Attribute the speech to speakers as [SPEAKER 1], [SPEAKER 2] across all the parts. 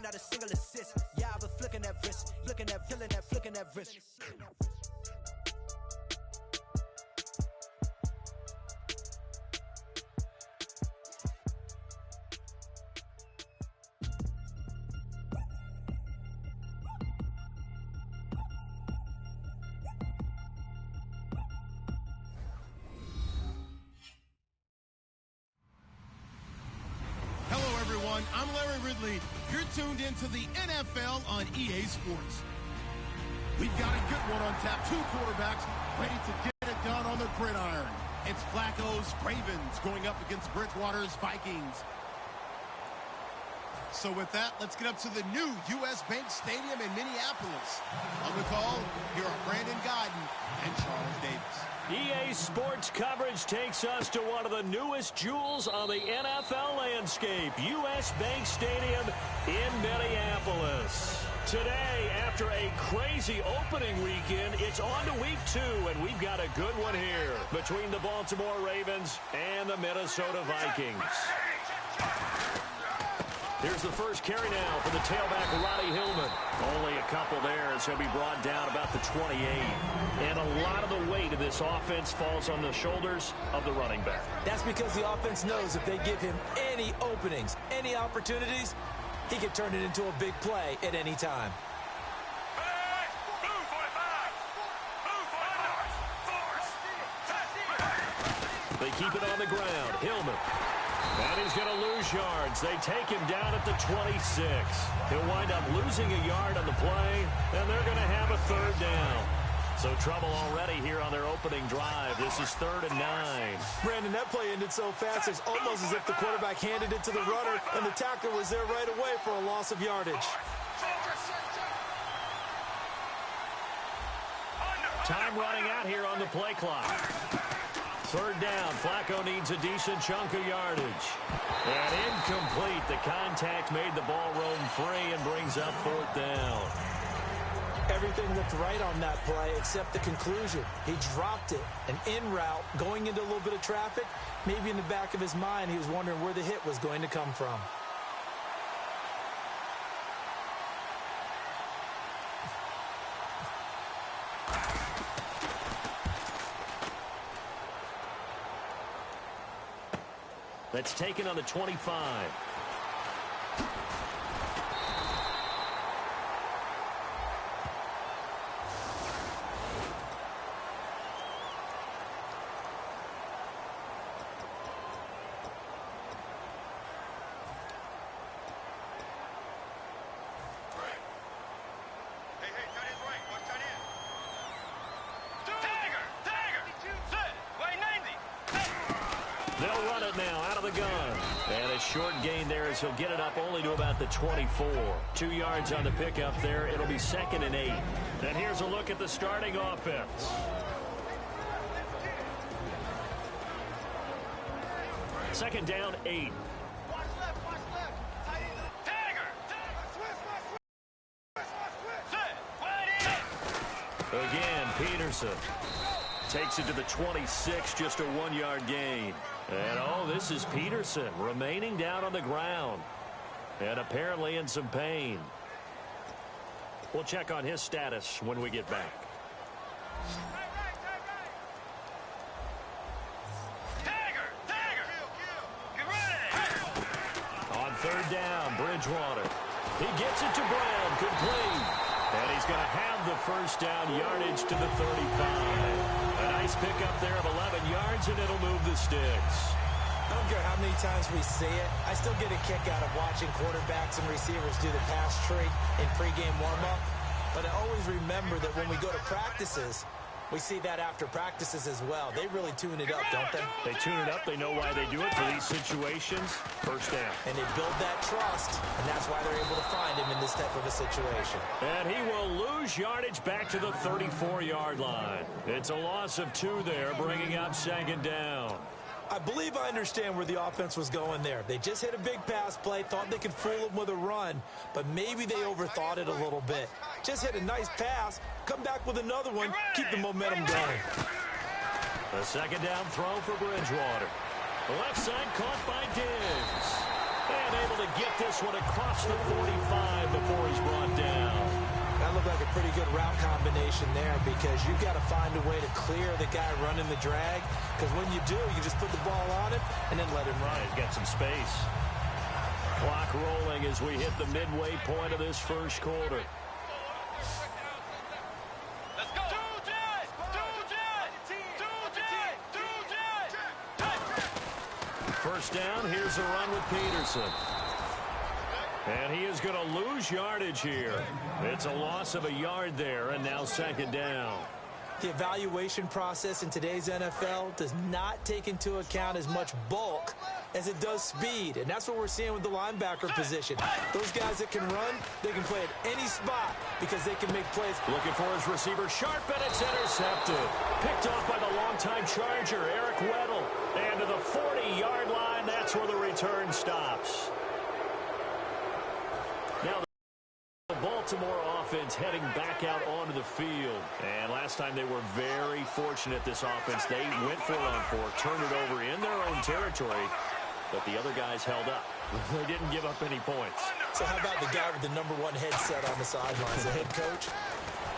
[SPEAKER 1] not a single assist. Yeah, I've been flicking that wrist, flicking that wrist.
[SPEAKER 2] I'm Larry Ridley. You're tuned into the NFL on EA Sports. We've got a good one on tap. Two quarterbacks ready to get it done on the gridiron. It's Flacco's Ravens going up against Bridgewater's Vikings. So with that, let's get up to the new U.S. Bank Stadium in Minneapolis. On the call, here are Brandon Guyton and Charles Davis.
[SPEAKER 3] EA Sports coverage takes us to one of the newest jewels on the NFL landscape, U.S. Bank Stadium in Minneapolis. Today, after a crazy opening weekend, it's on to week 2, and we've got a good one here between the Baltimore Ravens and the Minnesota Vikings. Here's the first carry now for the tailback, Roddy Hillman. Only a couple there as he'll be brought down about the 28. And a lot of the weight of this offense falls on the shoulders of the running back.
[SPEAKER 4] That's because the offense knows if they give him any openings, any opportunities, he can turn it into a big play at any time.
[SPEAKER 3] They keep it on the ground. Hillman. And he's going to lose yards. They take him down at the 26. He'll wind up losing a yard on the play, and they're going to have a third down. So trouble already here on their opening drive. This is 3rd and 9.
[SPEAKER 4] Brandon, that play ended so fast, it's almost as if the quarterback handed it to the runner, and the tackler was there right away for a loss of yardage.
[SPEAKER 3] Time running out here on the play clock. 3rd down. Flacco needs a decent chunk of yardage. And incomplete. The contact made the ball roam free and brings up 4th down.
[SPEAKER 4] Everything looked right on that play except the conclusion. He dropped it. An in route going into a little bit of traffic. Maybe in the back of his mind he was wondering where the hit was going to come from.
[SPEAKER 3] That's taken on the 25. They'll run it now out of the gun. And a short gain there as he'll get it up only to about the 24. 2 yards on the pickup there. It'll be 2nd and 8. And here's a look at the starting offense. Second down, 8. Again, Peterson takes it to the 26, just a 1-yard gain. And, oh, this is Peterson remaining down on the ground and apparently in some pain. We'll check on his status when we get back. On 3rd down, Bridgewater. He gets it to Brown, complete. And he's going to have the first down, yardage to the 35. A nice pickup there of 11 yards, and it'll move the sticks.
[SPEAKER 4] I don't care how many times we see it. I still get a kick out of watching quarterbacks and receivers do the pass tree in pregame warm-up. But I always remember that when we go to practices, we see that after practices as well. They really tune it up, don't they?
[SPEAKER 3] They tune it up. They know why they do it for these situations. First down.
[SPEAKER 4] And they build that trust, and that's why they're able to find him in this type of a situation.
[SPEAKER 3] And he will lose yardage back to the 34-yard line. It's a loss of 2 there, bringing up 2nd down.
[SPEAKER 4] I believe I understand where the offense was going there. They just hit a big pass play, thought they could fool him with a run, but maybe they overthought it a little bit. Just hit a nice pass, come back with another one, keep the momentum going.
[SPEAKER 3] The 2nd down throw for Bridgewater. The left side caught by Diggs. and able to get this one across the 45 before he's brought down.
[SPEAKER 4] That looked like a pretty good route combination there because you've got to find a way to clear the guy running the drag, because when you do, you just put the ball on him and then let him run.
[SPEAKER 3] He's got some space. Clock rolling as we hit the midway point of this first quarter.
[SPEAKER 5] Let's go.
[SPEAKER 3] First down, here's a run with Peterson. And he is going to lose yardage here. It's a loss of a yard there, and now second down.
[SPEAKER 4] The evaluation process in today's NFL does not take into account as much bulk as it does speed, and that's what we're seeing with the linebacker position. Those guys that can run, they can play at any spot because they can make plays.
[SPEAKER 3] Looking for his receiver, sharp, and it's intercepted. Picked off by the longtime Charger, Eric Weddle. And to the 40-yard line, that's where the return stops. Now the Baltimore offense heading back out onto the field. And last time they were very fortunate, this offense. They went for it on 4, turned it over in their own territory, but the other guys held up. They didn't give up any points.
[SPEAKER 4] So how about the guy with the #1 headset on the sidelines, the head coach?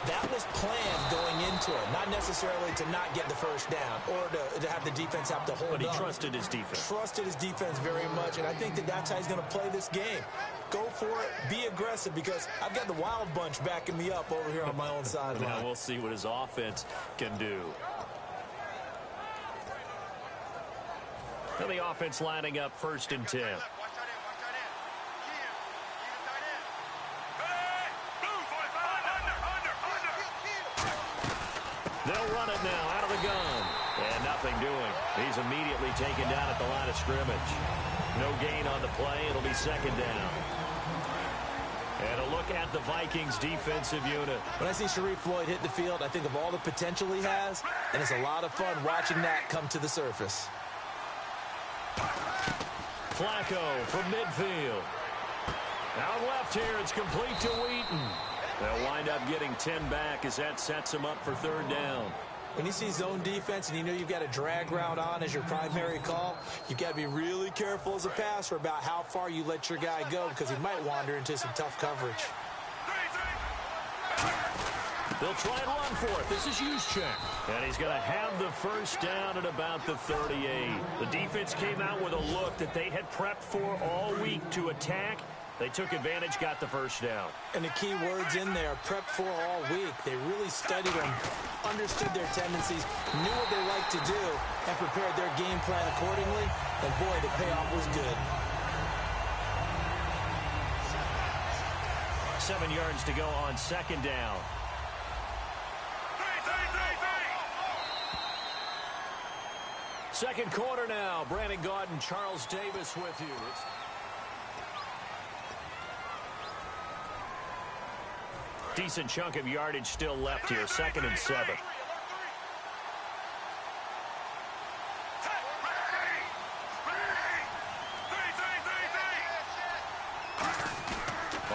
[SPEAKER 4] That was planned going into it, not necessarily to not get the first down or to have the defense have to hold on.
[SPEAKER 3] But he trusted his defense.
[SPEAKER 4] Trusted his defense very much, and I think that's how he's going to play this game. Go for it, be aggressive, because I've got the wild bunch backing me up over here on my own sideline.
[SPEAKER 3] Now we'll see what his offense can do. Now the offense lining up 1st and 10. They'll run it now out of the gun. And nothing doing. He's immediately taken down at the line of scrimmage. No gain on the play. It'll be second down. And a look at the Vikings defensive unit.
[SPEAKER 4] When I see Sharif Floyd hit the field, I think of all the potential he has, and it's a lot of fun watching that come to the surface.
[SPEAKER 3] Flacco from midfield. Out left here, it's complete to Wheaton. They'll wind up getting 10 back as that sets him up for 3rd down.
[SPEAKER 4] When you see zone defense and you know you've got a drag route on as your primary call, you've got to be really careful as a passer about how far you let your guy go, because he might wander into some tough coverage.
[SPEAKER 3] They'll try and run for it. This is Juszczyk. And he's going to have the first down at about the 38. The defense came out with a look that they had prepped for all week to attack. They took advantage, got the first down.
[SPEAKER 4] And the key words in there, prep for all week. They really studied them, understood their tendencies, knew what they like to do, and prepared their game plan accordingly. And boy, the payoff was good.
[SPEAKER 3] 7 yards to go on second down. Second quarter now. Brandon Gaudin, Charles Davis with you. Decent chunk of yardage still left here. 2nd and 7.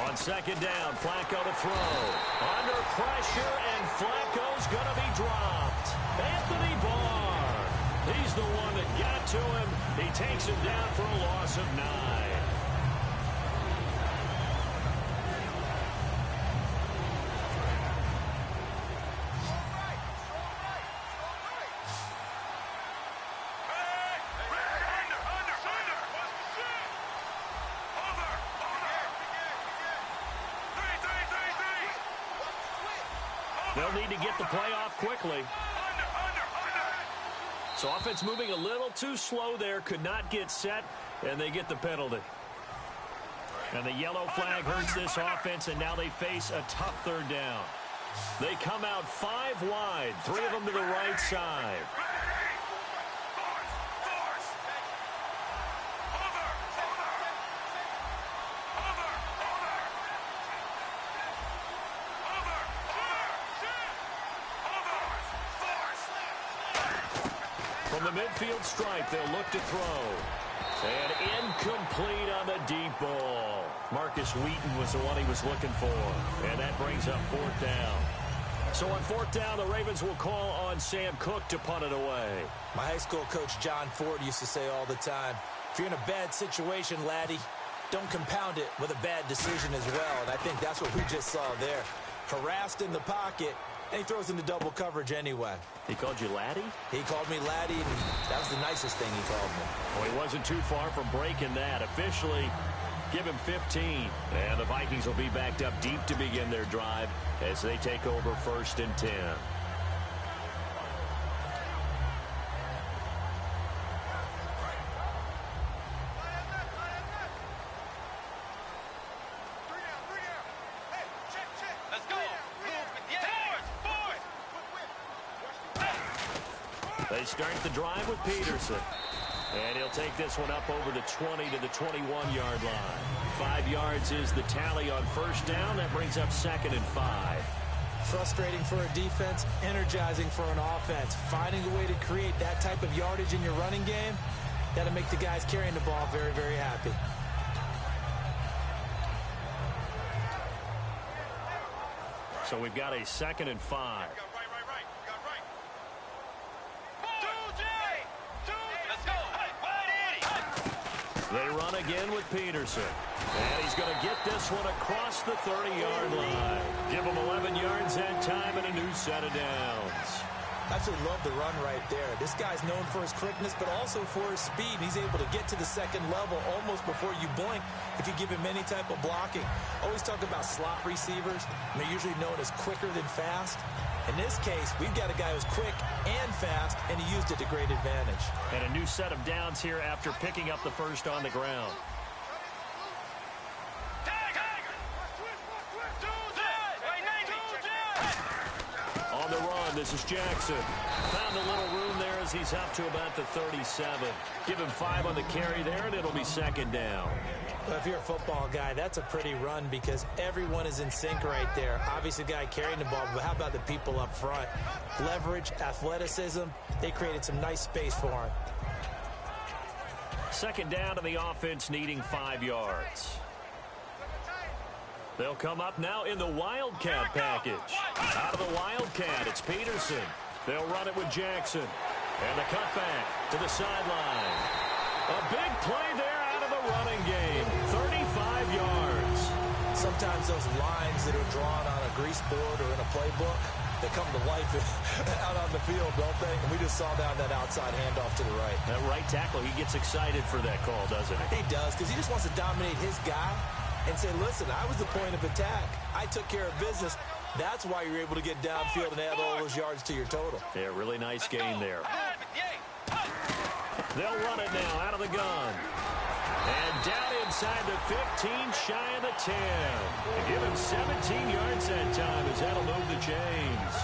[SPEAKER 3] On second down, Flacco to throw. Under pressure, and Flacco's going to be dropped. Anthony Barr. He's the one that got to him. He takes him down for a loss of 9. They'll need to get the play off quickly. So offense moving a little too slow there. Could not get set, and they get the penalty. And the yellow flag hurts this offense, and now they face a tough 3rd down. They come out 5 wide, 3 of them to the right side. From the midfield stripe, they'll look to throw. And incomplete on the deep ball. Marcus Wheaton was the one he was looking for. And that brings up 4th down. So on 4th down, the Ravens will call on Sam Cook to punt it away.
[SPEAKER 4] My high school coach, John Ford, used to say all the time, if you're in a bad situation, laddie, don't compound it with a bad decision as well. And I think that's what we just saw there. Harassed in the pocket, and he throws into double coverage anyway.
[SPEAKER 3] He called you laddie?
[SPEAKER 4] He called me laddie, and that was the nicest thing he called me.
[SPEAKER 3] Well, he wasn't too far from breaking that. Officially, give him 15. And the Vikings will be backed up deep to begin their drive as they take over 1st and 10. They start the drive with Peterson. And he'll take this one up over the 20 to the 21-yard line. 5 yards is the tally on 1st down. That brings up 2nd and 5.
[SPEAKER 4] Frustrating for a defense, energizing for an offense. Finding a way to create that type of yardage in your running game, that'll make the guys carrying the ball very, very happy.
[SPEAKER 3] So we've got a 2nd and 5. They run again with Peterson. And he's going to get this one across the 30-yard line. Give him 11 yards that time and a new set of downs.
[SPEAKER 4] Absolutely love the run right there. This guy's known for his quickness, but also for his speed. He's able to get to the 2nd level almost before you blink if you give him any type of blocking. Always talk about slot receivers. They're usually known as quicker than fast. In this case, we've got a guy who's quick and fast, and he used it to great advantage.
[SPEAKER 3] And a new set of downs here after picking up the first on the ground. On the run, this is Jackson. Found a little room there as he's up to about the 37. Give him 5 on the carry there, and it'll be 2nd down.
[SPEAKER 4] Well, if you're a football guy, that's a pretty run because everyone is in sync right there. Obviously, the guy carrying the ball, but how about the people up front? Leverage, athleticism, they created some nice space for him.
[SPEAKER 3] 2nd down to the offense needing 5 yards. They'll come up now in the Wildcat package. Out of the Wildcat, it's Peterson. They'll run it with Jackson. And the cutback to the sideline. A big play there out of the running game. 35 yards.
[SPEAKER 4] Sometimes those lines that are drawn on a grease board or in a playbook, they come to life out on the field, don't they? And we just saw down that outside handoff to the right.
[SPEAKER 3] That right tackle, he gets excited for that call, doesn't he?
[SPEAKER 4] He does, because he just wants to dominate his guy and say, listen, I was the point of attack. I took care of business. That's why you're able to get downfield and add all those yards to your total.
[SPEAKER 3] Yeah, really nice game there. They'll run it now out of the gun. And down inside the 15, shy of the 10. They give him 17 yards that time as that'll move the chains.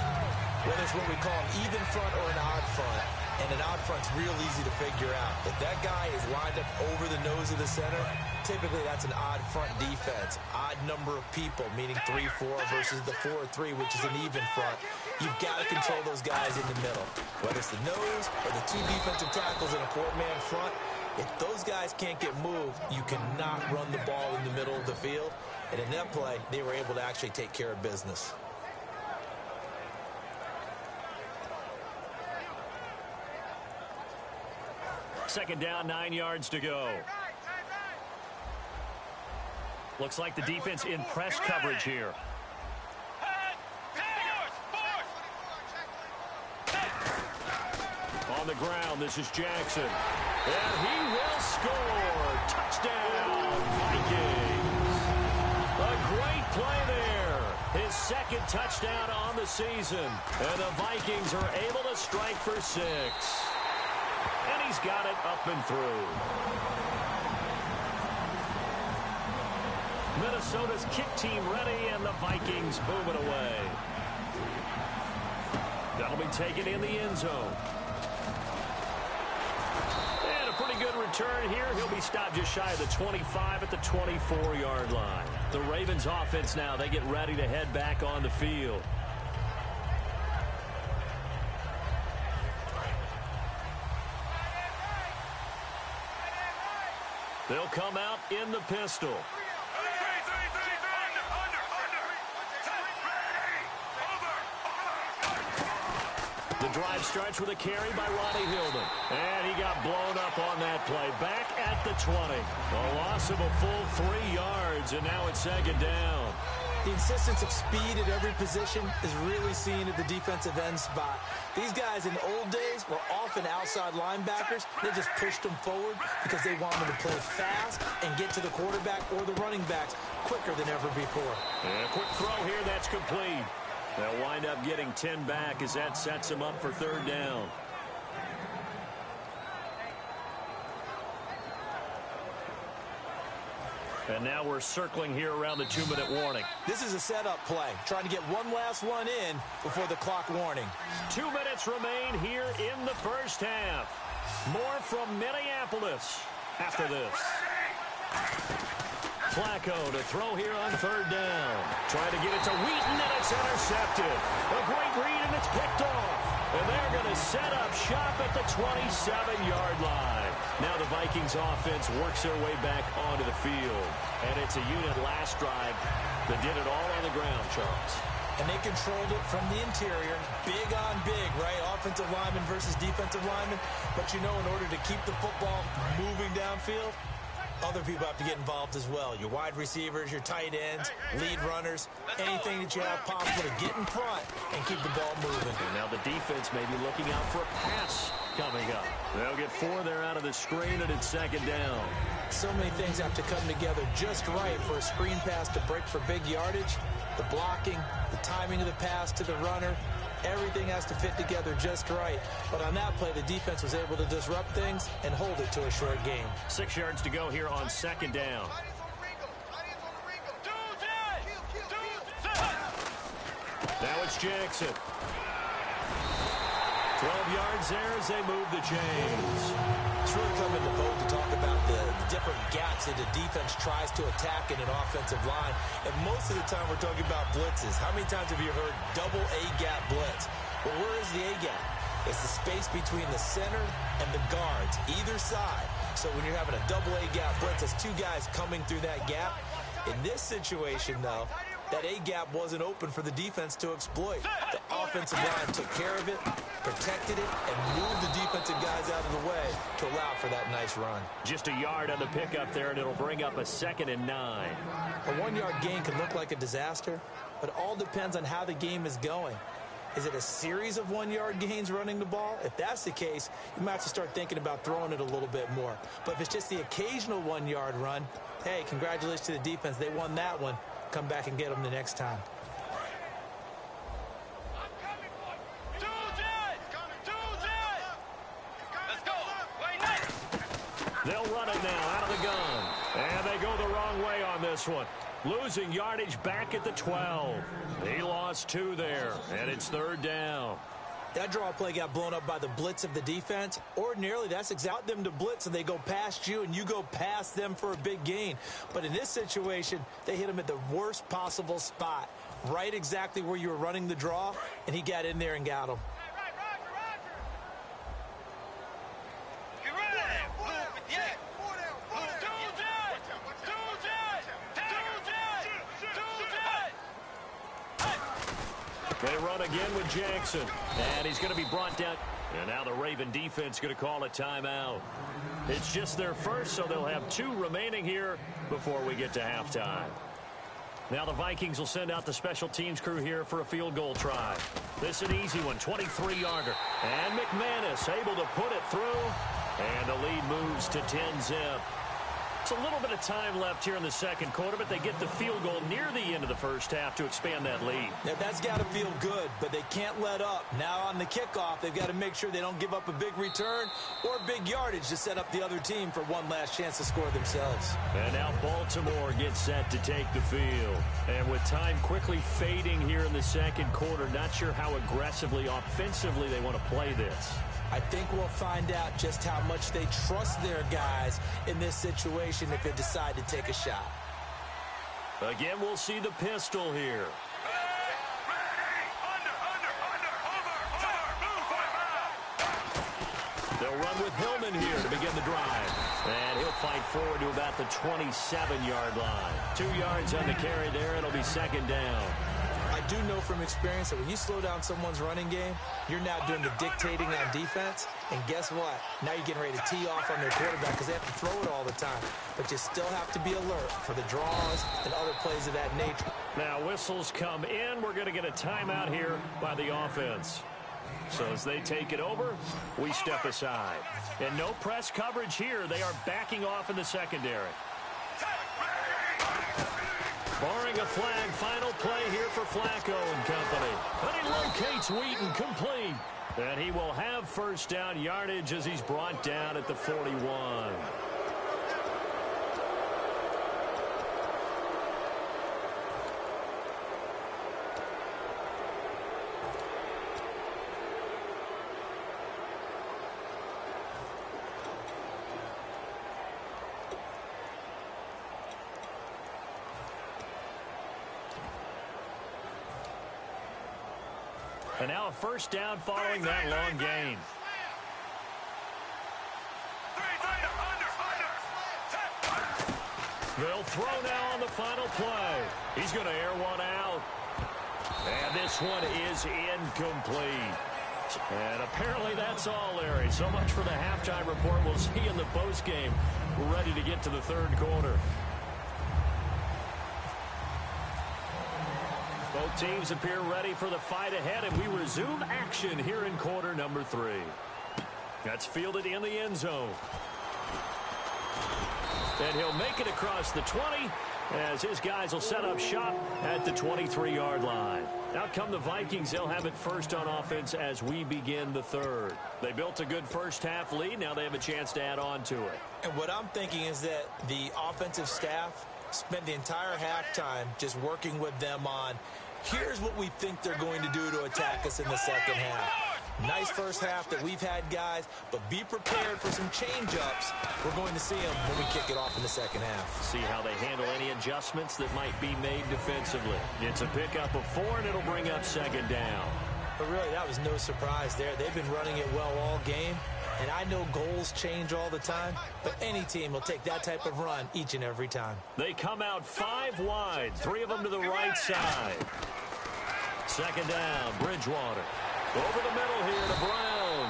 [SPEAKER 4] Whether it's what we call an even front or an odd front, and an odd front's real easy to figure out. If that guy is lined up over the nose of the center, typically that's an odd front defense. Odd number of people, meaning 3-4 versus the 4-3, which is an even front. You've got to control those guys in the middle. Whether it's the nose or the 2 defensive tackles in a 4-man front, if those guys can't get moved, you cannot run the ball in the middle of the field. And in that play, they were able to actually take care of business.
[SPEAKER 3] Second down, 9 yards to go. Looks like the defense in press coverage here. On the ground, this is Jackson. And he will score. Touchdown, Vikings. A great play there. His second touchdown on the season. And the Vikings are able to strike for 6. And he's got it up and through. Minnesota's kick team ready, and the Vikings move it away. That'll be taken in the end zone. And a pretty good return here. He'll be stopped just shy of the 25 at the 24-yard line. The Ravens offense now, they get ready to head back on the field. They'll come out in the pistol. The drive starts with a carry by Ronnie Hillman. And he got blown up on that play. Back at the 20. A loss of a full 3 yards, and now it's second down.
[SPEAKER 4] The insistence of speed at every position is really seen at the defensive end spot. These guys in the old days were often outside linebackers. They just pushed them forward because they want them to play fast and get to the quarterback or the running backs quicker than ever before.
[SPEAKER 3] And a quick throw here, that's complete. They'll wind up getting 10 back as that sets them up for third down. And now we're circling here around the 2-minute warning.
[SPEAKER 4] This is a setup play, trying to get one last one in before the clock warning.
[SPEAKER 3] 2 minutes remain here in the first half. More from Minneapolis after this. Flacco to throw here on third down. Trying to get it to Wheaton, and it's intercepted. A great read, and it's picked off. And they're going to set up shop at the 27-yard line. Now the Vikings offense works their way back onto the field. And it's a unit last drive that did it all on the ground, Charles.
[SPEAKER 4] And they controlled it from the interior. Big on big, right? Offensive lineman versus defensive lineman. But you know, in order to keep the football moving downfield, other people have to get involved as well. Your wide receivers, your tight ends, lead runners, anything that you have possible to get in front and keep the ball moving.
[SPEAKER 3] And now the defense may be looking out for a pass coming up. They'll get 4 there out of the screen, and it's second down.
[SPEAKER 4] So many things have to come together just right for a screen pass to break for big yardage. The blocking, the timing of the pass to the runner, everything has to fit together just right. But on that play, the defense was able to disrupt things and hold it to a short game.
[SPEAKER 3] 6 yards to go here on second down. Now it's Jackson. 12 yards there as they move the chains.
[SPEAKER 4] It's really come into vogue to talk about the different gaps that the defense tries to attack in an offensive line. And most of the time we're talking about blitzes. How many times have you heard double A-gap blitz? Well, where is the A-gap? It's the space between the center and the guards, either side. So when you're having a double A-gap blitz, it's 2 guys coming through that gap. In this situation, though, that A-gap wasn't open for the defense to exploit. The offensive line took care of it, protected it, and moved the defensive guys out of the way to allow for that nice run.
[SPEAKER 3] Just a yard on the pickup there, and it'll bring up a 2nd and 9.
[SPEAKER 4] A 1-yard gain can look like a disaster, but it all depends on how the game is going. Is it a series of 1-yard gains running the ball? If that's the case, you might have to start thinking about throwing it a little bit more. But if it's just the occasional 1-yard run, hey, congratulations to the defense. They won that one. Come back and get them the next time.
[SPEAKER 3] They'll run it now out of the gun. And they go the wrong way on this one. Losing yardage back at the 12. He lost 2 there, and it's third down.
[SPEAKER 4] That draw play got blown up by the blitz of the defense. Ordinarily, that's exactly them to blitz, and they go past you, and you go past them for a big gain. But in this situation, they hit him at the worst possible spot, right exactly where you were running the draw, and he got in there and got him.
[SPEAKER 3] They run again with Jackson, and he's going to be brought down. And now the Raven defense going to call a timeout. It's just their first, so they'll have 2 remaining here before we get to halftime. Now the Vikings will send out the special teams crew here for a field goal try. This is an easy one, 23-yarder. And McManus able to put it through, and the lead moves to 10-zip. It's a little bit of time left here in the second quarter, but they get the field goal near the end of the first half to expand that lead.
[SPEAKER 4] Now, that's got to feel good, but they can't let up. Now on the kickoff, they've got to make sure they don't give up a big return or big yardage to set up the other team for one last chance to score themselves.
[SPEAKER 3] And now Baltimore gets set to take the field. And with time quickly fading here in the second quarter, not sure how aggressively, offensively they want to play this.
[SPEAKER 4] I think we'll find out just how much they trust their guys in this situation if they decide to take a shot.
[SPEAKER 3] Again, we'll see the pistol here. They'll run with Hillman here to begin the drive. And he'll fight forward to about the 27-yard line. 2 yards on the carry there. It'll be second down.
[SPEAKER 4] I do know from experience that when you slow down someone's running game, you're now doing the dictating on defense. And guess what? Now you're getting ready to tee off on their quarterback because they have to throw it all the time. But you still have to be alert for the draws and other plays of that nature.
[SPEAKER 3] Now whistles come in. We're going to get a timeout here by the offense. So as they take it over, we step aside. And no press coverage here. They are backing off in the secondary. Barring a flag, final play here for Flacco and company. And he locates Wheaton complete. And he will have first down yardage as he's brought down at the 41. And now a first down following that long gain. They'll throw now on the final play. He's going to air one out. And this one is incomplete. And apparently that's all, Larry. So much for the halftime report. We'll see in the postgame. We're ready to get to the third quarter. Both teams appear ready for the fight ahead, and we resume action here in quarter number 3. That's fielded in the end zone. And he'll make it across the 20 as his guys will set up shop at the 23-yard line. Out come the Vikings. They'll have it first on offense as we begin the third. They built a good first-half lead. Now they have a chance to add on to it.
[SPEAKER 4] And what I'm thinking is that the offensive staff spent the entire halftime just working with them on, here's what we think they're going to do to attack us in the second half. Nice first half that we've had, guys, but be prepared for some change-ups. We're going to see them when we kick it off in the second half.
[SPEAKER 3] See how they handle any adjustments that might be made defensively. It's a pickup of 4, and it'll bring up second down.
[SPEAKER 4] But really, that was no surprise there. They've been running it well all game. And I know goals change all the time, but any team will take that type of run each and every time.
[SPEAKER 3] They come out 5 wide, 3 of them to the right side. Second down, Bridgewater. Over the middle here to Brown.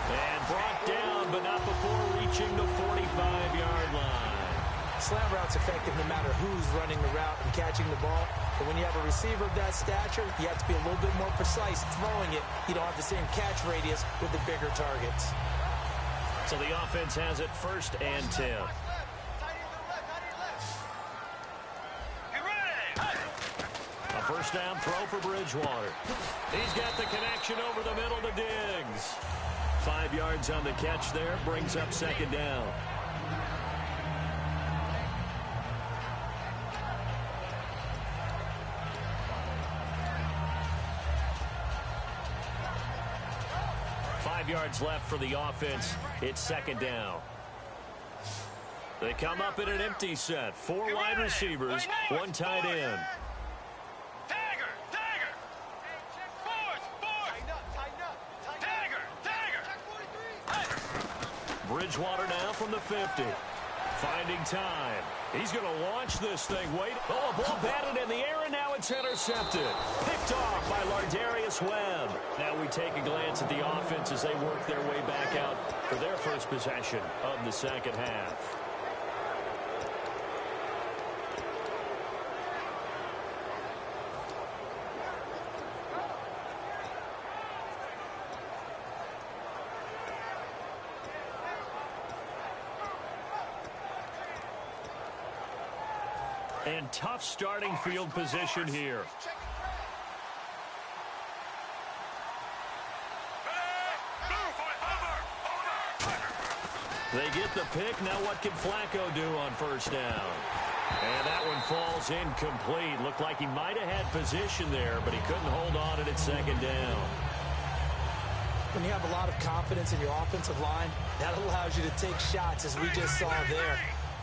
[SPEAKER 3] And brought down, but not before reaching the 45-yard line.
[SPEAKER 4] Slant route's effective no matter who's running the route and catching the ball. But when you have a receiver of that stature, you have to be a little bit more precise throwing it. You don't have the same catch radius with the bigger targets.
[SPEAKER 3] So the offense has it first and 10. A first down throw for Bridgewater. He's got the connection over the middle to Diggs. 5 yards on the catch there, brings up second down. Yards left for the offense. It's second down. They come up in an empty set. 4 wide receivers, 1 tight end.
[SPEAKER 5] Dagger!
[SPEAKER 3] Bridgewater now from the 50. Finding time. He's going to launch this thing. Wait. Oh, a ball batted in the air, and now it's intercepted. Picked off by Lardarius Webb. Now we take a glance at the offense as they work their way back out for their first possession of the second half. And tough starting field position here. They get the pick. Now what can Flacco do on first down? And that one falls incomplete. Looked like he might have had position there, but he couldn't hold on at second down.
[SPEAKER 4] When you have a lot of confidence in your offensive line, that allows you to take shots, as we just saw there.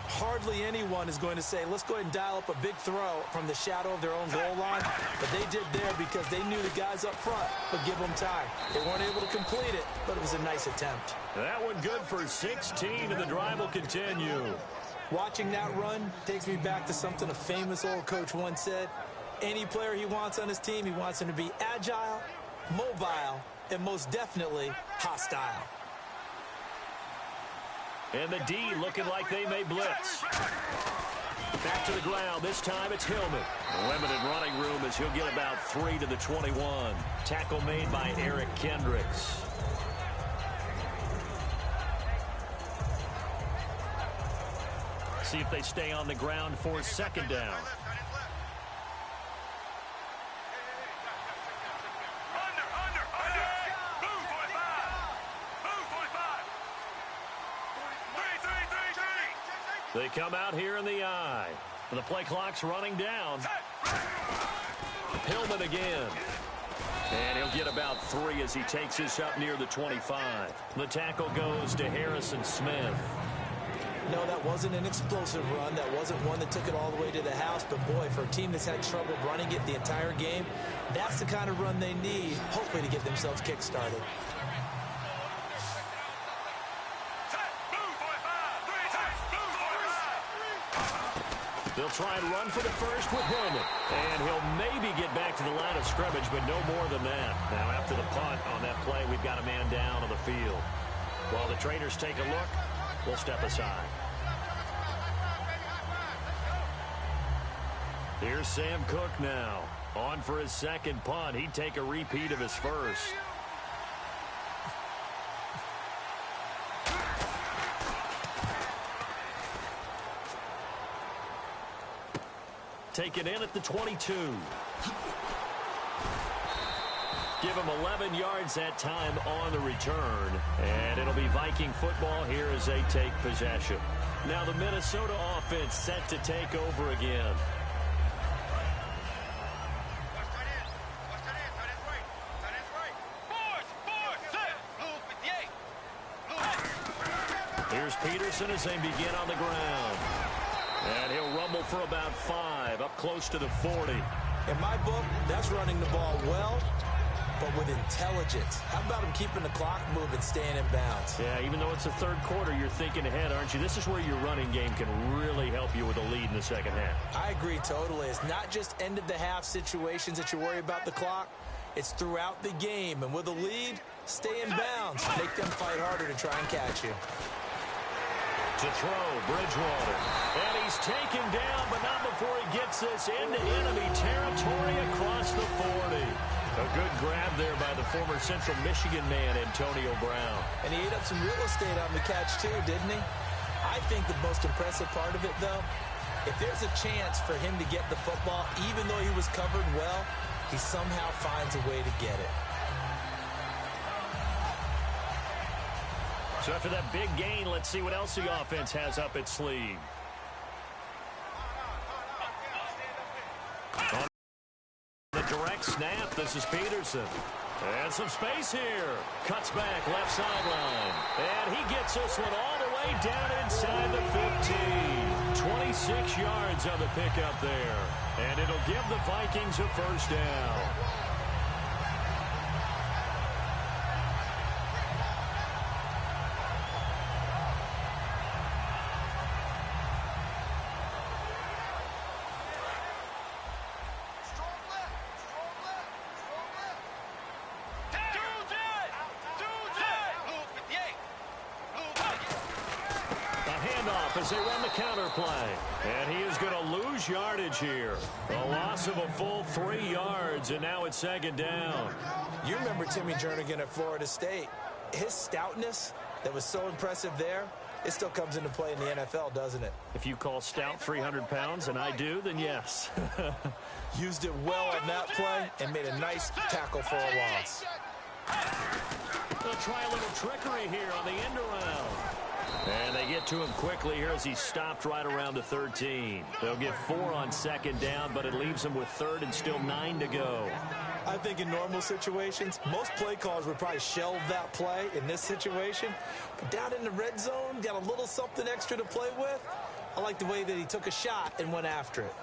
[SPEAKER 4] Hardly anyone is going to say, let's go ahead and dial up a big throw from the shadow of their own goal line. But they did there because they knew the guys up front would give them time. They weren't able to complete it, but it was a nice attempt.
[SPEAKER 3] That one good for 16, and the drive will continue.
[SPEAKER 4] Watching that run takes me back to something a famous old coach once said. Any player he wants on his team, he wants him to be agile, mobile, and most definitely hostile.
[SPEAKER 3] And the D looking like they may blitz. Back to the ground. This time it's Hillman. Limited running room as he'll get about 3 to the 21. Tackle made by Eric Kendricks. See if they stay on the ground for second down. They come out here in the eye. The play clock's running down. Hillman again. And he'll get about 3 as he takes this up near the 25. The tackle goes to Harrison Smith.
[SPEAKER 4] No, that wasn't an explosive run. That wasn't one that took it all the way to the house. But, boy, for a team that's had trouble running it the entire game, that's the kind of run they need, hopefully, to get themselves kick-started.
[SPEAKER 3] They'll try and run for the first with Hillman. And he'll maybe get back to the line of scrimmage, but no more than that. Now, after the punt on that play, we've got a man down on the field. While the Traders take a look, we'll step aside. Here's Sam Cook now. On for his second punt. He'd take a repeat of his first. Take it in at the 22. Give him 11 yards that time on the return. And it'll be Viking football here as they take possession. Now the Minnesota offense set to take over again. Here's Peterson as they begin on the ground. And he'll rumble for about 5, up close to the 40.
[SPEAKER 4] In my book, that's running the ball well, but with intelligence. How about him keeping the clock moving, staying in bounds?
[SPEAKER 3] Yeah, even though it's the third quarter, you're thinking ahead, aren't you? This is where your running game can really help you with a lead in the second half.
[SPEAKER 4] I agree totally. It's not just end-of-the-half situations that you worry about the clock. It's throughout the game. And with a lead, stay in bounds. Make them fight harder to try and catch you.
[SPEAKER 3] To throw, Bridgewater. And he's taken down, but not before he gets this into enemy territory across the 40. A good grab there by the former Central Michigan man, Antonio Brown.
[SPEAKER 4] And he ate up some real estate on the catch, too, didn't he? I think the most impressive part of it, though, if there's a chance for him to get the football, even though he was covered well, he somehow finds a way to get it.
[SPEAKER 3] So after that big gain, let's see what else the offense has up its sleeve. On the direct snap, this is Peterson. And some space here. Cuts back, left sideline. And he gets this one all the way down inside the 15. 26 yards on the pickup there. And it'll give the Vikings a first down. As they run the counter play. And he is going to lose yardage here. A loss of a full 3 yards, and now it's second down.
[SPEAKER 4] You remember Timmy Jernigan at Florida State. His stoutness that was so impressive there, it still comes into play in the NFL, doesn't it?
[SPEAKER 3] If you call stout 300 pounds, and I do, then yes.
[SPEAKER 4] Used it well on that play and made a nice tackle for a loss.
[SPEAKER 3] They'll try a little trickery here on the end around. And they get to him quickly here as he stopped right around the 13. They'll get 4 on second down, but it leaves him with third and still 9 to go.
[SPEAKER 4] I think in normal situations, most play callers would probably shelve that play in this situation. But down in the red zone, got a little something extra to play with. I like the way that he took a shot and went after it.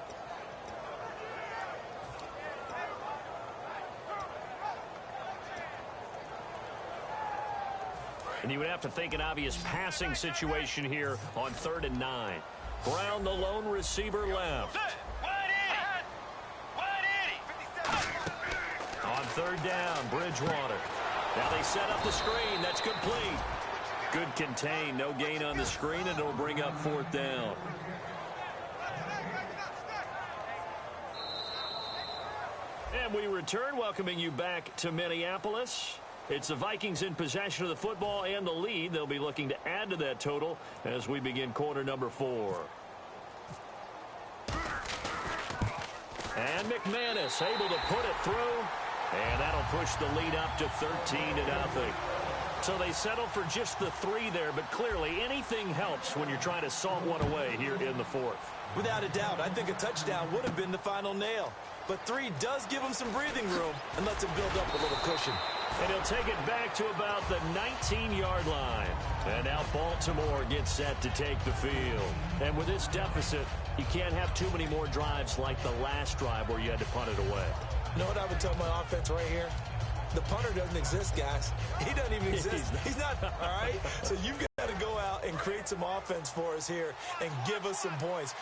[SPEAKER 3] And you would have to think an obvious passing situation here on 3rd and 9. Brown, the lone receiver, left. third down, Bridgewater. Now they set up the screen. That's complete. Good contain. No gain on the screen, and it'll bring up fourth down. And we return, welcoming you back to Minneapolis. It's the Vikings in possession of the football and the lead. They'll be looking to add to that total as we begin quarter number 4. And McManus able to put it through. And that'll push the lead up to 13-0. So they settle for just the 3 there, but clearly anything helps when you're trying to salt one away here in the 4th.
[SPEAKER 4] Without a doubt, I think a touchdown would have been the final nail. But 3 does give him some breathing room and lets him build up a little cushion.
[SPEAKER 3] And he'll take it back to about the 19-yard line. And now Baltimore gets set to take the field. And with this deficit, you can't have too many more drives like the last drive where you had to punt it away.
[SPEAKER 4] You know what I would tell my offense right here? The punter doesn't exist, guys. He doesn't even exist. He's not, all right? So you've got to go out and create some offense for us here and give us some points.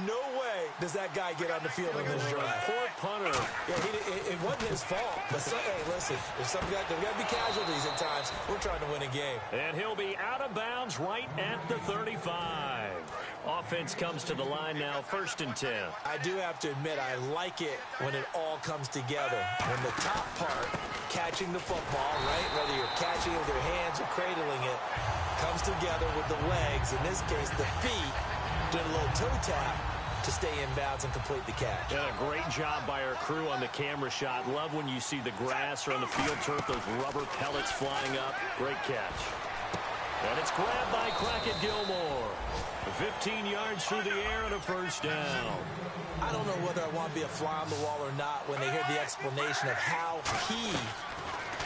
[SPEAKER 4] No way does that guy get on the field in this drive.
[SPEAKER 3] Poor punter.
[SPEAKER 4] Yeah, it wasn't his fault. But, hey, listen, there's got to be casualties at times. We're trying to win a game.
[SPEAKER 3] And he'll be out of bounds right at the 35. Offense comes to the line now, 1st and 10.
[SPEAKER 4] I do have to admit, I like it when it all comes together. When the top part, catching the football, right, whether you're catching it with your hands or cradling it, comes together with the legs, in this case the feet, doing a little toe tap to stay in bounds and complete the catch.
[SPEAKER 3] And a great job by our crew on the camera shot. Love when you see the grass or on the field turf, those rubber pellets flying up. Great catch. And it's grabbed by Crockett Gilmore. 15 yards through the air and a first down.
[SPEAKER 4] I don't know whether I want to be a fly on the wall or not when they hear the explanation of how he,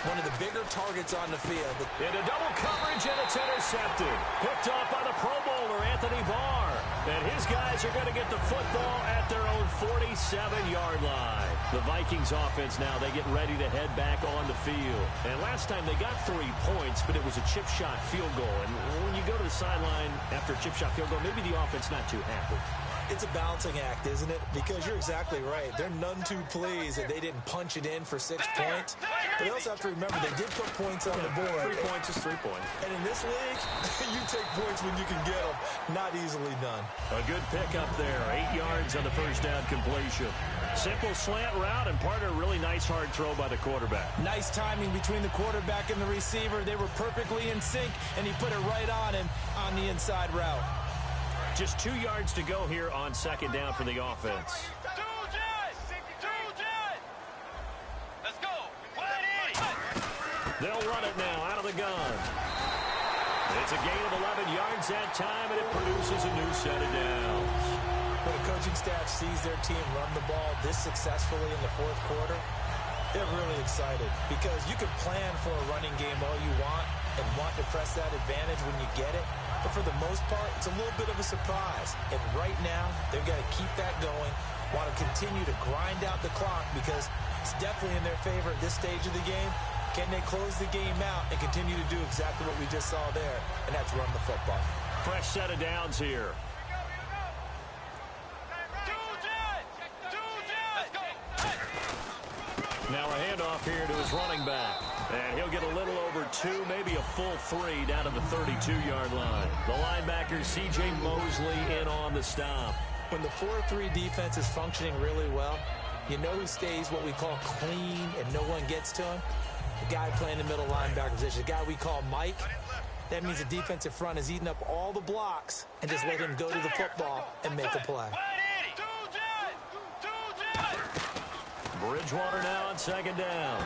[SPEAKER 4] one of the bigger targets on the field.
[SPEAKER 3] Into double coverage, and it's intercepted. Picked off by the Pro Bowler, Anthony Barr. And his guys are going to get the football at their own 47-yard line. The Vikings offense now, they get ready to head back on the field. And last time they got 3 points, but it was a chip shot field goal. And when you go to the sideline after a chip shot field goal, maybe the offense not too happy.
[SPEAKER 4] It's a balancing act, isn't it? Because you're exactly right. They're none too pleased that they didn't punch it in for 6 points. But they also have to remember they did put points on the board.
[SPEAKER 3] 3 points is 3 points.
[SPEAKER 4] And in this league, you take points when you can get them. Not easily done.
[SPEAKER 3] A good pickup there. 8 yards on the first down completion. Simple slant route and part of a really nice hard throw by the quarterback.
[SPEAKER 4] Nice timing between the quarterback and the receiver. They were perfectly in sync, and he put it right on him on the inside route.
[SPEAKER 3] Just 2 yards to go here on second down for the offense.
[SPEAKER 5] Let's go. 180.
[SPEAKER 3] They'll run it now out of the gun. It's a gain of 11 yards that time, and it produces a new set of downs.
[SPEAKER 4] When the coaching staff sees their team run the ball this successfully in the 4th quarter, they're really excited because you can plan for a running game all you want and want to press that advantage when you get it. But for the most part, it's a little bit of a surprise. And right now, they've got to keep that going, want to continue to grind out the clock because it's definitely in their favor at this stage of the game. Can they close the game out and continue to do exactly what we just saw there, and that's run the football.
[SPEAKER 3] Fresh set of downs here. Now a handoff here to his running back. And he'll get a little over 2, maybe a full 3 down to the 32-yard line. The linebacker, C.J. Mosley, in on the stop.
[SPEAKER 4] When the 4-3 defense is functioning really well, you know who stays what we call clean and no one gets to him? The guy playing the middle linebacker position, the guy we call Mike. That means the defensive front is eating up all the blocks and just let him go to the football and make a play.
[SPEAKER 3] Bridgewater now on second down.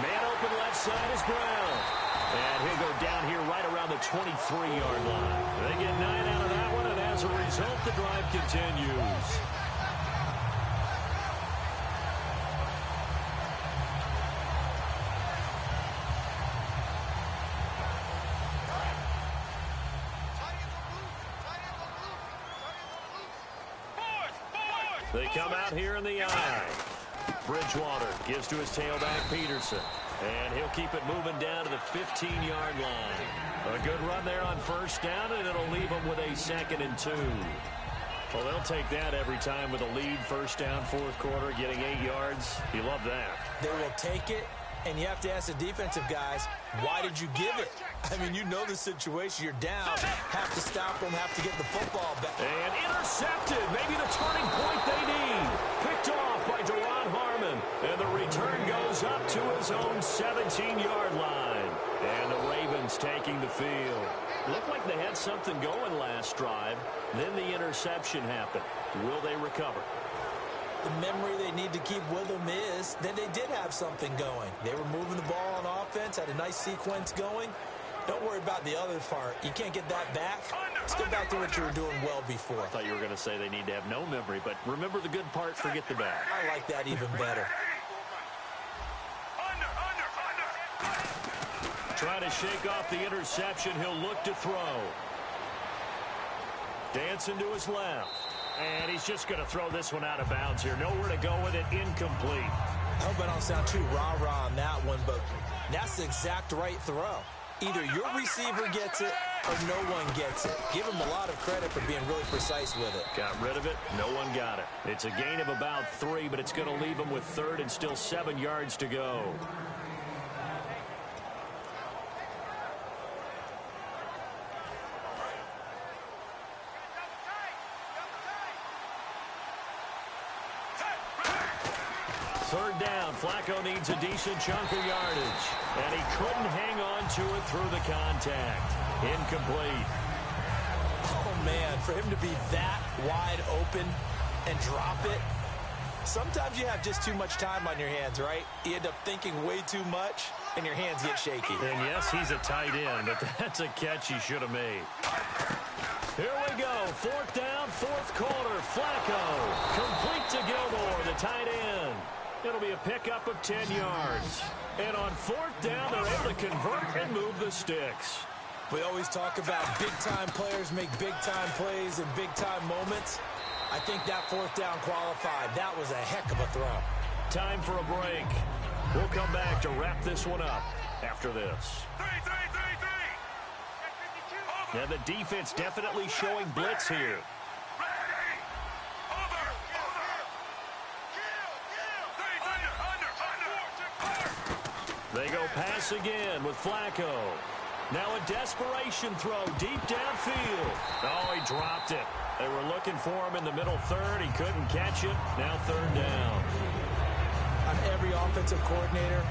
[SPEAKER 3] Man open left side is Brown. And he'll go down here right around the 23-yard line. They get 9 out of that one, and as a result, the drive continues. They come out here in the eye. Bridgewater gives to his tailback, Peterson. And he'll keep it moving down to the 15-yard line. A good run there on first down, and it'll leave him with a 2nd and 2. Well, they'll take that every time with a lead, first down, fourth quarter, getting 8 yards. You love that.
[SPEAKER 4] They will take it, and you have to ask the defensive guys, why did you give it? I mean, you know the situation. You're down. Have to stop them, have to get the football back.
[SPEAKER 3] And intercepted. Maybe the turning point they need. Picked off by Deron Harmon. And the return goes up to his own 17-yard line. And the Ravens taking the field. Looked like they had something going last drive. Then the interception happened. Will they recover?
[SPEAKER 4] The memory they need to keep with them is that they did have something going. They were moving the ball on offense, had a nice sequence going. Don't worry about the other part. You can't get that back. Let's go back to what you were doing well before.
[SPEAKER 3] I thought you were going to say they need to have no memory, but remember the good part, forget the bad.
[SPEAKER 4] I like that even better.
[SPEAKER 3] Trying to shake off the interception. He'll look to throw. Dancing to his left. And he's just going to throw this one out of bounds here. Nowhere to go with it. Incomplete.
[SPEAKER 4] I hope I don't sound too rah-rah on that one, but that's the exact right throw. Either your receiver gets it or no one gets it. Give him a lot of credit for being really precise with it.
[SPEAKER 3] Got rid of it. No one got it. It's a gain of about 3, but it's going to leave him with third and still 7 yards to go. Third down. Flacco needs a decent chunk of yardage. And he couldn't hang on to it through the contact. Incomplete.
[SPEAKER 4] Oh, man, for him to be that wide open and drop it. Sometimes you have just too much time on your hands, right? You end up thinking way too much, and your hands get shaky.
[SPEAKER 3] And yes, he's a tight end, but that's a catch he should have made. Here we go. Fourth down, fourth quarter. Flacco. Complete to Gilmore, the tight end. It'll be a pickup of 10 yards. And on fourth down, they're able to convert and move the sticks.
[SPEAKER 4] We always talk about big-time players make big-time plays in big-time moments. I think that fourth down qualified. That was a heck of a throw.
[SPEAKER 3] Time for a break. We'll come back to wrap this one up after this. Now the defense definitely showing blitz here. They go pass again with Flacco. Now a desperation throw deep downfield. Oh, he dropped it. They were looking for him in the middle third. He couldn't catch it. Now third down.
[SPEAKER 4] On every offensive coordinator,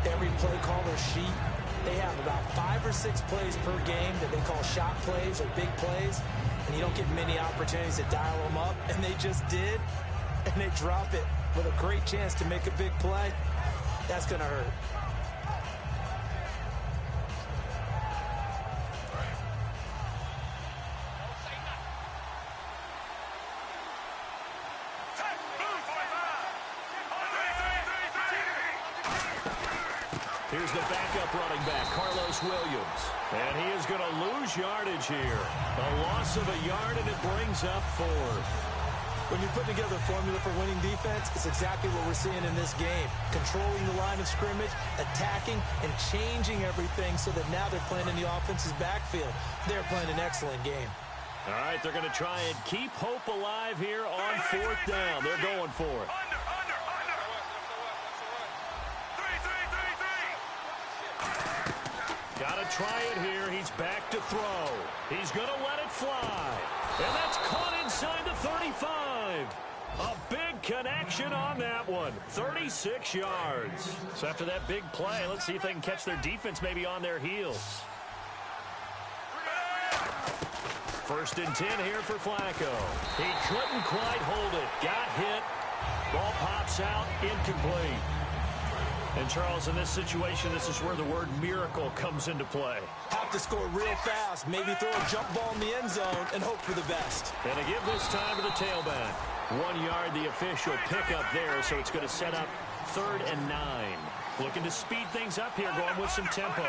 [SPEAKER 4] every play caller sheet, they have about 5 or 6 plays per game that they call shot plays or big plays, and you don't get many opportunities to dial them up, and they just did, and they drop it with a great chance to make a big play. That's going to hurt.
[SPEAKER 3] Here's the backup running back, Carlos Williams. And he is going to lose yardage here. A loss of a yard, and it brings up fourth.
[SPEAKER 4] When you put together a formula for winning defense, it's exactly what we're seeing in this game. Controlling the line of scrimmage, attacking, and changing everything so that now they're playing in the offense's backfield. They're playing an excellent game.
[SPEAKER 3] All right, they're going to try and keep hope alive here on fourth down. They're going for it. Got to try it here. He's back to throw. He's going to let it fly. And that's caught inside the 35. A big connection on that one. 36 yards. So after that big play, let's see if they can catch their defense maybe on their heels. First and 10 here for Flacco. He couldn't quite hold it. Got hit. Ball pops out. Incomplete. And, Charles, in this situation, this is where the word miracle comes into play.
[SPEAKER 4] Have to score real fast, maybe throw a jump ball in the end zone, and hope for the best.
[SPEAKER 3] And they give this time to the tailback. 1 yard, the official pickup there, so it's going to set up 3rd and 9. Looking to speed things up here, going with some tempo.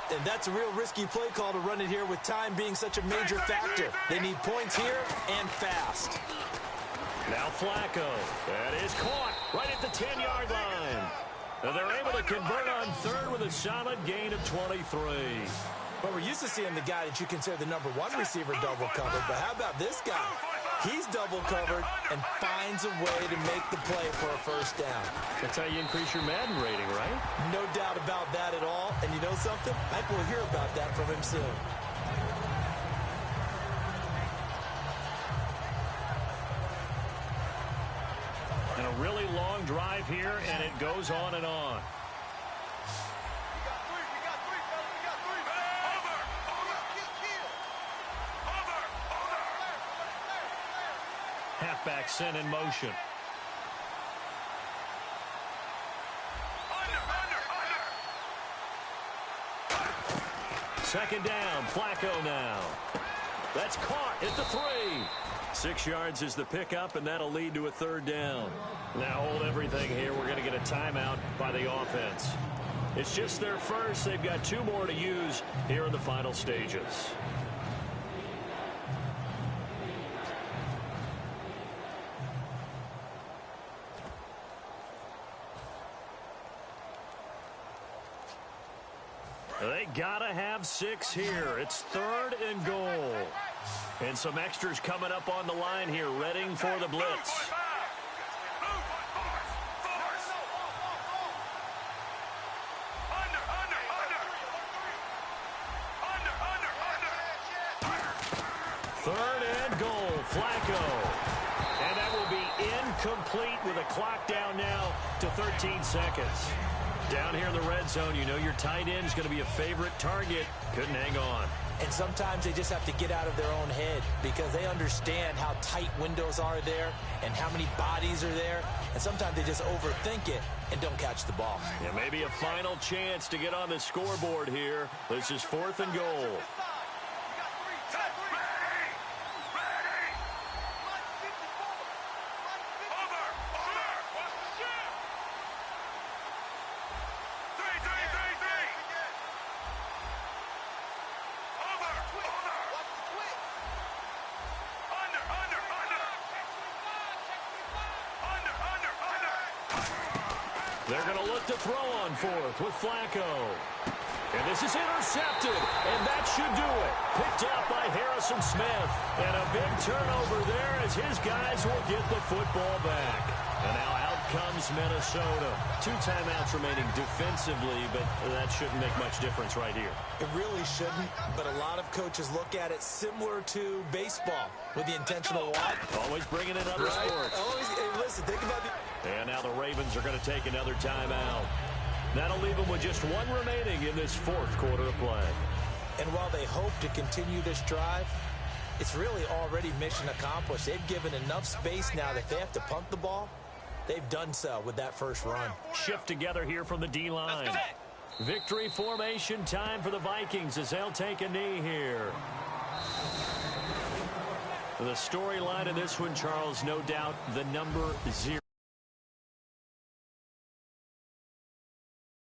[SPEAKER 4] And that's a real risky play call to run it here with time being such a major factor. They need points here and fast.
[SPEAKER 3] Now Flacco. That is caught right at the 10-yard line. And they're able to convert on 3rd with a solid gain of 23.
[SPEAKER 4] Well, we're used to seeing the guy that you consider the #1 receiver double covered, but how about this guy? He's double covered and finds a way to make the play for a first down.
[SPEAKER 3] That's how you increase your Madden rating, right?
[SPEAKER 4] No doubt about that at all. And you know something? I think we'll hear about that from him soon.
[SPEAKER 3] And a really long drive here, and it goes on and on. Halfback sent in motion. Second down, Flacco now. That's caught at the 3. 6 yards is the pickup, and that'll lead to a third down. Now hold everything here. We're going to get a timeout by the offense. It's just their first. They've got 2 more to use here in the final stages. They gotta have 6 here. It's 3rd and goal. And some extras coming up on the line here, readying for the blitz. Third and goal, Flacco. And that will be incomplete with a clock down now to 13 seconds. Down here in the red zone, you know your tight end is going to be a favorite target. Couldn't hang on.
[SPEAKER 4] And sometimes they just have to get out of their own head because they understand how tight windows are there and how many bodies are there. And sometimes they just overthink it and don't catch the ball.
[SPEAKER 3] Yeah, maybe a final chance to get on the scoreboard here. This is 4th and goal. They're going to look to throw on 4th with Flacco. And this is intercepted, and that should do it. Picked up by Harrison Smith. And a big turnover there as his guys will get the football back. And now out comes Minnesota. 2 timeouts remaining defensively, but that shouldn't make much difference right here.
[SPEAKER 4] It really shouldn't, but a lot of coaches look at it similar to baseball with the intentional walk.
[SPEAKER 3] Always bringing in other sports.
[SPEAKER 4] Always, hey, listen, think about the...
[SPEAKER 3] And now the Ravens are going to take another timeout. That'll leave them with just 1 remaining in this 4th quarter of play.
[SPEAKER 4] And while they hope to continue this drive, it's really already mission accomplished. They've given enough space now that if they have to punt the ball, they've done so with that first run.
[SPEAKER 3] Shift together here from the D-line. Victory formation time for the Vikings as they'll take a knee here. The storyline of this one, Charles, no doubt the number 0.